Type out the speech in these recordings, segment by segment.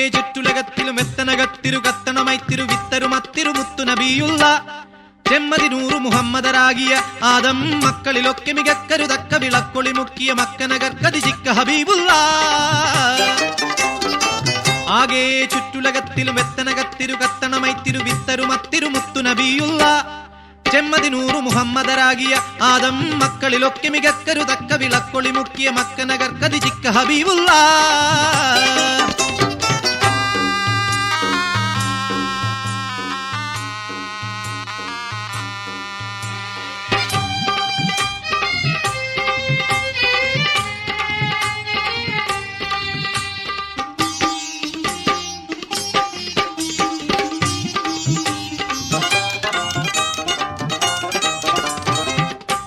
ചുറ്റുലകത്തിലും എത്തനകത്തിരു കത്തണമൈത്തിരു വിത്തരുമത്തിരു മുത്തു നബിയുള്ള ചെമ്മതിനൂറ് മുഹമ്മദരാകിയ ആദം മക്കളിലൊക്കെ മികക്കരുതക്ക വിളക്കൊളി മുക്കിയ മക്കനകർക്കതിജിക്ക ഹബീബുള്ള ആകെ ചുറ്റുലകത്തിലും എത്തനകത്തിരു കത്തണമൈത്തിരു വിത്തരുമത്തിരു മുത്തു നബിയുള്ള ചെമ്മതിനൂറ് മുഹമ്മദരാകിയ ആദം മക്കളിലൊക്കെ മികക്കരുതക്ക വിളക്കൊളി മുക്കിയ മക്കനകർക്കതിജിക്ക ഹബീബുള്ള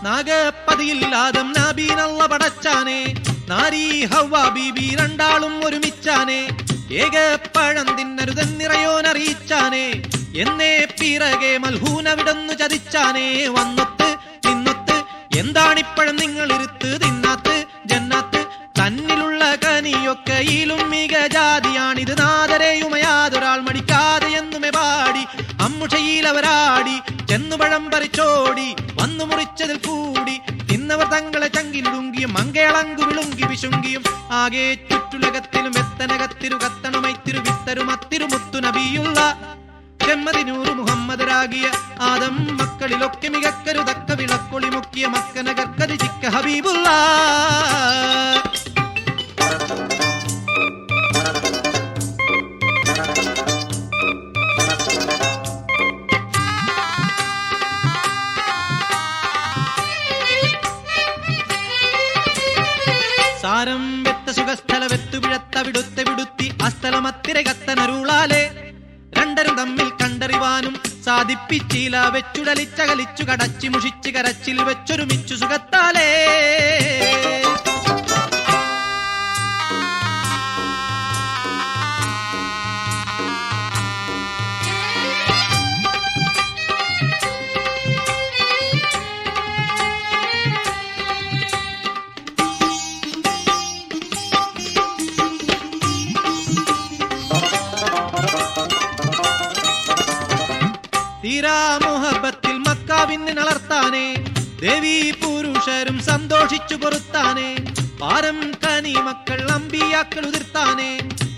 നാഗപ്പതിയില്ലാദം നബീനല്ല പടച്ചാനെ നാരീ ഹവ്വ ബീബി രണ്ടാളും ഒരുമിച്ചാനെ ഏകപ്പഴം തിന്നരുതെന്നിറയോനറിയിച്ചാനെ എന്നേ പിറകെ മൽഹൂനവിടന്നു ചതിച്ചാനെ വന്നൊത്ത് നിന്നൊത്ത് എന്താണിപ്പഴം നിങ്ങൾ ഇരുത്ത് തിന്നാത്ത് ജന്നാത്ത് തന്നിലുള്ള കനിയൊക്കെയിലും മിക ജാതിയാണിത് നാദരെയുമയാതൊരാൾ മടിക്കാതെ എന്നുമേ പാടി അമ്മുഷയിലവരാടി ചെന്നുപഴം പറിച്ചോടി വന്നു മുറിച്ചതിൽ കൂടി തിന്നവർ തങ്ങളെ ചങ്കിലുടുങ്കിയും മങ്കേളങ്കു വിളുങ്കി വിശുങ്കിയും ആകെ ചുറ്റുലകത്തിലും എത്തനകത്തിരു കത്തണമൈത്തിരു വിത്തരുമത്തിരു മുത്തു നബിയുള്ള ചെമ്മതിനൂറ് മുഹമ്മദരാകിയ ആദം മക്കളിലൊക്കെ മികക്കരുതക്ക വിളക്കൊളി മുക്കിയ മക്കനകർക്കതിജിക്ക ഹബീബുള്ള സാരം വെത്ത സുഖസ്ഥല വെത്തുപിഴത്ത വിടുത്തെ വിടുത്തി അസ്ഥലമത്തിരെ കത്തനരുളാലെ രണ്ടരും തമ്മിൽ കണ്ടറിവാനും സാധിപ്പിച്ചില വെച്ചുടലിച്ചകലിച്ചു കടച്ചി മുഷിച്ച് കരച്ചിൽ വെച്ചൊരുമിച്ചു സുഖത്താലേ തീരാ മുഹബത്തിൽ മക്കാവിന്ന് നളർത്താനേ ദേവി പുരുഷരും സന്തോഷിച്ചു പൊറുത്താനേ പാരം കനി മക്കൾ അമ്പിയാക്കൾ ഉതിർത്താനേ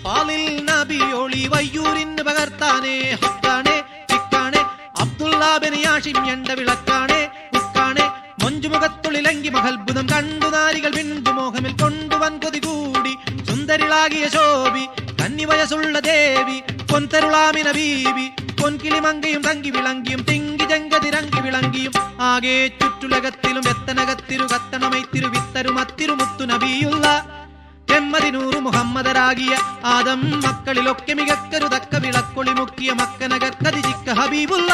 പാലിൽ നബിയോളി വയ്യൂരിന് പകർത്താനേ ഹക്കാണേ ചിക്കാണേ അബ്ദുല്ലാബിന് യാഷിം എണ്ട വിളക്കാണേ ഉക്കാണേ മൊഞ്ചുമുഖത്തുള്ളിലങ്കി മഹത്ഭുതം കണ്ടു നാരികൾ പിണ്ടു മോഹമിൽ കൊണ്ടുവൻ കൊതി കൂടി സുന്ദരിളാകിയ ശോഭി കന്നിവയസുള്ള ദേവി പൊൻതരുളാമിന ബീവി പൊൻകിളിമങ്കയും തങ്കി വിളങ്കിയും തിങ്കി ജങ്കതിരങ്കി വിളങ്കിയും ആകെ ചുറ്റുലകത്തിലും എത്തനകത്തിരു കത്തണമൈത്തിരു വിത്തരുമത്തിരു മുത്തു നബിയുള്ള ചെമ്മതിനൂറ് മുഹമ്മദരാകിയ ആദം മക്കളിലൊക്കെ മികക്കരുതക്ക വിളക്കൊളി മുക്കിയ മക്കനകർക്കതിജിക്ക ഹബീബുള്ള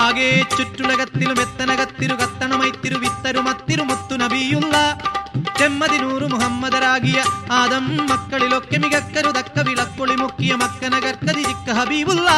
ആകെ ചുറ്റുലകത്തിലും എത്തനകത്തിരു കത്തണമൈത്തിരു വിത്തരുമത്തിരു മുത്തു നബിയുള്ള ചെമ്മതിനൂറ് മുഹമ്മദരാകിയ ആദം മക്കളിലൊക്കെ മികക്കരുതക്ക വിളക്കൊളി മുക്കിയ മക്കനകർക്കതിജിക്ക ഹബീബുള്ള